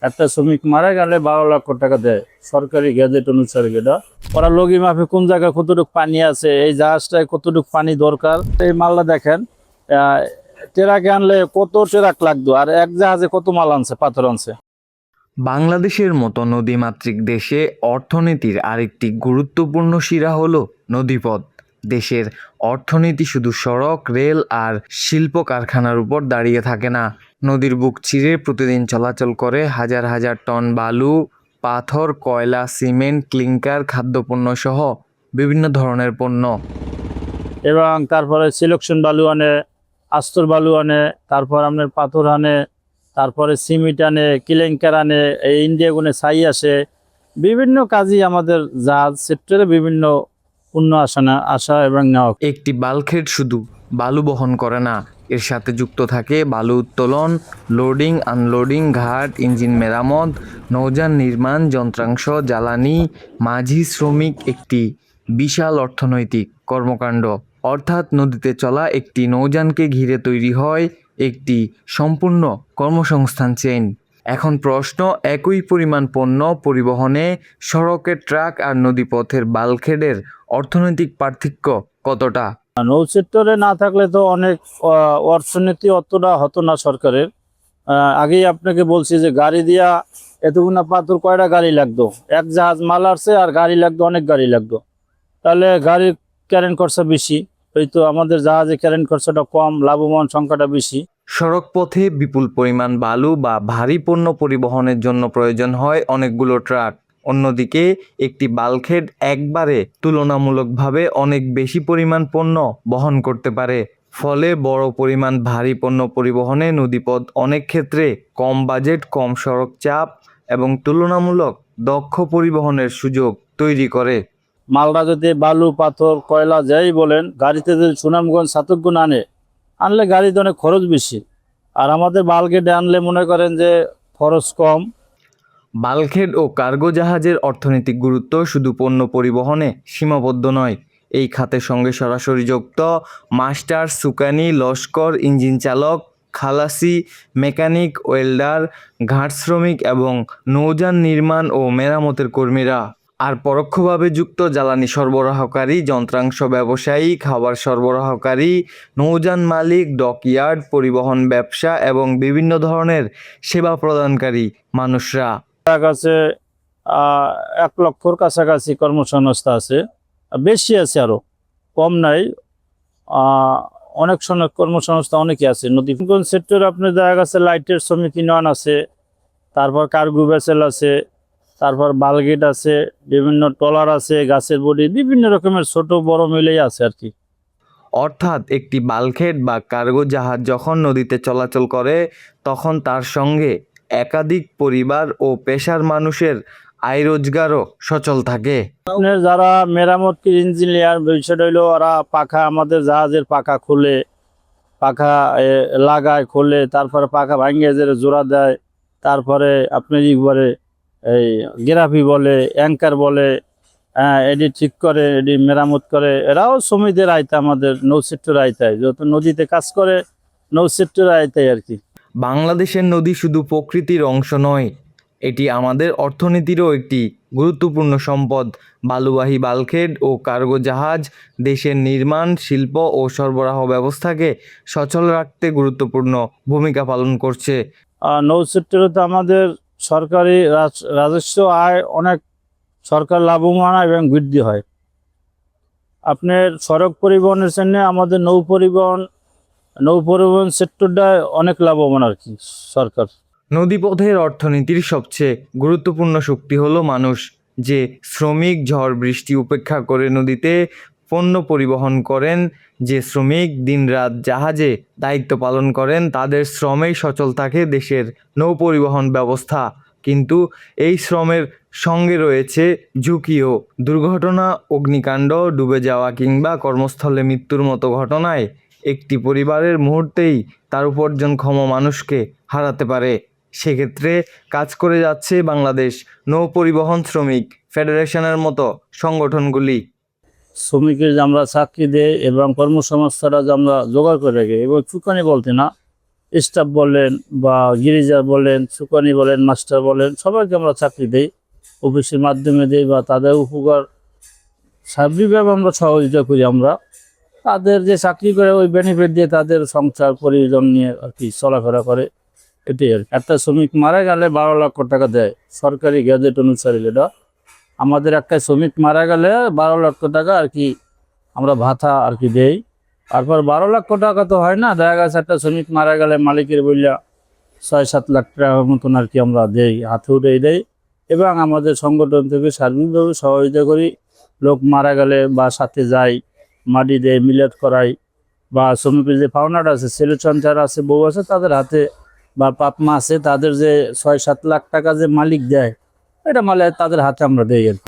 একটা শ্রমিক মারা গেলে 12 লক্ষ টাকা দেয় সরকারি গ্যাজেট অনুসারে। যেটা ওরা লগি মাফে কোন জায়গায় কতটুকু পানি আছে, এই জাহাজটায় কতটুকু পানি দরকার। এই মালটা দেখেন, ট্রাকে আনলে কত ট্রাক লাগতো, আর এক জাহাজে কত মাল আনছে, পাথর আনছে। বাংলাদেশের মতো নদীমাতৃক দেশে অর্থনীতির আরেকটি গুরুত্বপূর্ণ শিরা হলো নদীপথ। দেশের অর্থনীতি শুধু সড়ক, রেল আর শিল্প কারখানার উপর দাঁড়িয়ে থাকে না। নদীর বুক চিরে প্রতিদিন চলাচল করে হাজার হাজার টন বালু, পাথর, কয়লা, সিমেন্ট, ক্লিংকার, খাদ্যপণ্য সহ বিভিন্ন ধরনের পণ্য। এবং তারপরে সিলেকশন বালু আনে, আস্তর বালু আনে, তারপর আপনার পাথর আনে, তারপরে সিমেন্ট আনে, কিলেঙ্কার আনে, এই ইন্ডিয়া গুনে ছাই আসে। বিভিন্ন কাজই আমাদের জাহাজ সেক্টরে বিভিন্ন পণ্য আসা এবং নেওয়া। একটি বাল্কহেড শুধু বালু বহন করে না, এর সাথে যুক্ত থাকে বালু উত্তোলন, লোডিং, আনলোডিং, ঘাট, ইঞ্জিন মেরামত, নৌযান নির্মাণ, যন্ত্রাংশ, জ্বালানি, মাঝি শ্রমিক, একটি বিশাল অর্থনৈতিক কর্মকাণ্ড। অর্থাৎ নদীতে চলা একটি নৌযানকে ঘিরে তৈরি হয় একটি সম্পূর্ণ কর্মসংস্থান চেইন। এখন প্রশ্ন, একই পরিমাণ পণ্য পরিবহনে সড়কের ট্রাক আর নদীপথের বাল্কহেডের অর্থনৈতিক পার্থক্য কতটা? নৌ সেক্টরে না থাকলে তো অনেক অর্থনীতি অতটা হতো না সরকারের। আগেই আপনাকে বলছি যে গাড়ি দিয়া এতগুনা পাথর কয়টা গাড়ি লাগতো, এক জাহাজ মাল আসছে আর গাড়ি লাগতো, অনেক গাড়ি লাগতো। তাহলে গাড়ির ক্যারেন খরচা বেশি, এই তো আমাদের জাহাজে ক্যারেন খরচাটা কম, লাভবান সংখ্যাটা বেশি। সড়ক পথে বিপুল পরিমাণ বালু বা ভারী পণ্য পরিবহনের জন্য প্রয়োজন হয় অনেকগুলো ট্রাক। অন্যদিকে একটি বাল্কহেড একবারে তুলনামূলকভাবে অনেক বেশি পরিমাণ পণ্য বহন করতে পারে। ফলে বড় পরিমাণ ভারী পণ্য পরিবহনে নদীপথ অনেক ক্ষেত্রে কম বাজেট, কম সড়ক চাপ এবং তুলনামূলক দক্ষ পরিবহনের সুযোগ তৈরি করে। মালটা যদি বালু, পাথর, কয়লা যাই বলেন, গাড়িতে যদি সুনামগঞ্জ, সাতকগুণ আনলে গাড়িতে অনেক খরচ বেশি। আর আমাদের বালগেটে আনলে মনে করেন যে খরচ কম। বাল্কহেড ও কার্গো জাহাজের অর্থনৈতিক গুরুত্ব শুধু পণ্য পরিবহনে সীমাবদ্ধ নয়। এই খাতের সঙ্গে সরাসরি যুক্ত মাস্টার, সুকানি, লস্কর, ইঞ্জিন চালক, খালাসি, মেকানিক, ওয়েল্ডার, ঘাট শ্রমিক এবং নৌযান নির্মাণ ও মেরামতের কর্মীরা। আর পরোক্ষভাবে যুক্ত জ্বালানি সরবরাহকারী, যন্ত্রাংশ ব্যবসায়ী, খাবার সরবরাহকারী, নৌযান মালিক, ডকইয়ার্ড, পরিবহন ব্যবসা এবং বিভিন্ন ধরনের সেবা প্রদানকারী মানুষরা। কাছে 1 লক্ষর কাছাকাছি কর্মসংস্থা আছে, বেশি আছে, আরো কম নাই। আহ, অনেক সময় কর্মসংস্থা অনেকে আছে। নদীগঞ্জ সেক্টরে আপনার দেখা গেছে লাইটের শ্রমিক ইউনিয়ন আছে, তারপর কার্গো ভেসেল আছে, তারপর বালগেট আছে, বিভিন্ন ট্রলার আছে, গাছের বডি, বিভিন্ন রকমের ছোট বড় মিলেই আছে আর কি। অর্থাৎ একটি বাল্কহেড বা কার্গো জাহাজ যখন নদীতে চলাচল করে তখন তার সঙ্গে একাধিক পরিবার ও পেশার মানুষের আয় রোজগারও সচল থাকে। আপনার যারা মেরামত ইঞ্জিনিয়ার, বিষয়টা হইলো ওরা পাখা, আমাদের জাহাজের পাখা খুলে, পাখা লাগায়, খোলে, তারপরে পাখা ভাঙিয়ে যে জোড়া দেয়, তারপরে আপনার একবারে এই গ্রাফি বলে, অ্যাঙ্কার বলে, এটি ঠিক করে, এটি মেরামত করে। এরাও শ্রমিকদের আয়তায়, আমাদের নৌ সেক্টর আয়তায়, যত নদীতে কাজ করে নৌ সেক্টর আয়তায় আর কি। বাংলাদেশের নদী শুধু প্রকৃতির অংশ নয়, এটি আমাদের অর্থনীতিরও একটি গুরুত্বপূর্ণ সম্পদ। বালুবাহী বাল্কহেড ও কার্গো জাহাজ দেশের নির্মাণ, শিল্প ও সরবরাহ ব্যবস্থাকে সচল রাখতে গুরুত্বপূর্ণ ভূমিকা পালন করছে। নৌ সেক্টরে তো আমাদের সরকারি রাজস্ব আয় অনেক, সরকার লাভবান হয় এবং বৃদ্ধি হয়। আপনার সড়ক পরিবহনের জন্য আমাদের নৌ পরিবহন সেক্টরটা অনেক লাভবান আর কি সরকার। নদীপথের অর্থনীতির সবচেয়ে গুরুত্বপূর্ণ শক্তি হলো মানুষ। যে শ্রমিক ঝড় বৃষ্টি উপেক্ষা করে নদীতে পণ্য পরিবহন করেন, যে শ্রমিক দিনরাত জাহাজে দায়িত্ব পালন করেন, তাদের শ্রমেই সচল থাকে দেশের নৌ পরিবহন ব্যবস্থা। কিন্তু এই শ্রমের সঙ্গে রয়েছে ঝুঁকিও। দুর্ঘটনা, অগ্নিকাণ্ড, ডুবে যাওয়া কিংবা কর্মস্থলে মৃত্যুর মতো ঘটনায় একটি পরিবারের মুহূর্তেই তার উপার্জনক্ষম মানুষকে হারাতে পারে। সেক্ষেত্রে কাজ করে যাচ্ছে বাংলাদেশ নৌ পরিবহন শ্রমিক ফেডারেশনের মতো সংগঠনগুলি। শ্রমিকের যে আমরা চাকরি দেয় এবং কর্মসংস্থানটা যে আমরা জোগাড় করে রাখি, এবং চুকানি বলতে না, স্টাফ বলেন বা গিরিজার বলেন, সুকানি বলেন, মাস্টার বলেন, সবাইকে আমরা চাকরি দেই, অফিসের মাধ্যমে দিই বা তাদের উপকার সার্বিকভাবে আমরা সহযোগিতা করি। আমরা তাদের যে চাকরি করে ওই বেনিফিট দিয়ে তাদের সংসার পরিজন নিয়ে আর কি চলাফেরা করে, এটাই আর কি। একটা শ্রমিক মারা গেলে 12 লক্ষ টাকা দেয় সরকারি গ্যাজেট অনুসারে। এটা আমাদের একটা শ্রমিক মারা গেলে 12 লক্ষ টাকা আর কি আমরা ভাতা আর কি দেই। তারপর 12 লক্ষ টাকা তো হয় না, দেখা গেছে একটা শ্রমিক মারা গেলে মালিকের বললা 6-7 লাখ টাকার মতন আর কি আমরা দেই, হাতে উঠে দেই। এবং আমাদের সংগঠন থেকে সার্বিকভাবে সহযোগিতা করি। লোক মারা গেলে বা সাথে যাই, মাটি দেয়, মিলাদ করাই, বা শ্রমিকের যে পাওনাটা আছে, ছেলে সঞ্চার আছে, বউ আছে, তাদের হাতে বা পাপমা আছে, তাদের যে 6-7 লাখ টাকা যে মালিক দেয়, এটা মালে তাদের হাতে আমরা দেই আর কি।